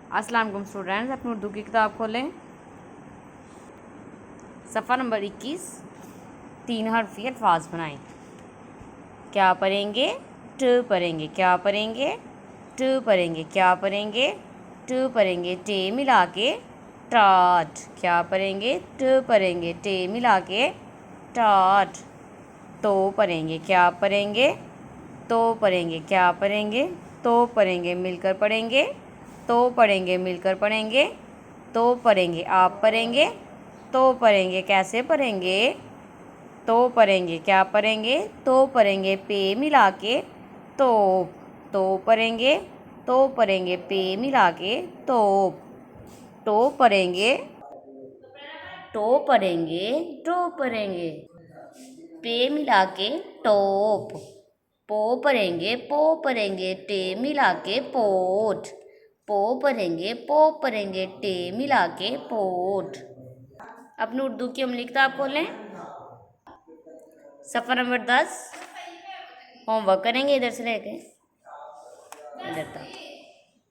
अस्सलाम वालेकुम स्टूडेंट्स, अपनी उर्दू की किताब खोलें। सफ़ा नंबर 21। 3 हर्फी अल्फाज बनाएं। क्या पढ़ेंगे? ट पढ़ेंगे। क्या पढ़ेंगे? ट पढ़ेंगे। क्या पढ़ेंगे? ट पढ़ेंगे। टे मिला के टाट। क्या पढ़ेंगे? ट पढ़ेंगे। टे मिला के टाट। तो पढ़ेंगे। क्या पढ़ेंगे? तो पढ़ेंगे। क्या पढ़ेंगे? तो पढ़ेंगे। मिलकर पढ़ेंगे। तो पढ़ेंगे। मिलकर पढ़ेंगे। तो पढ़ेंगे। आप पढ़ेंगे। तो पढ़ेंगे। कैसे पढ़ेंगे? तो पढ़ेंगे। क्या पढ़ेंगे? तो पढ़ेंगे। पे मिला के तोप। तो पढ़ेंगे। तो पढ़ेंगे। पे मिला के तोप। तो पढ़ेंगे। तो पढ़ेंगे। तो पढ़ेंगे। पे मिला के टोप। पो पढ़ेंगे। पो पढ़ेंगे। टे मिला के पोट। पो पढ़ेंगे। पो पढ़ेंगे। टे मिला के पोट। अपनी उर्दू की अमली किताब खोलें। सफ़ा नंबर 10। होमवर्क करेंगे इधर से लेके इधर तक।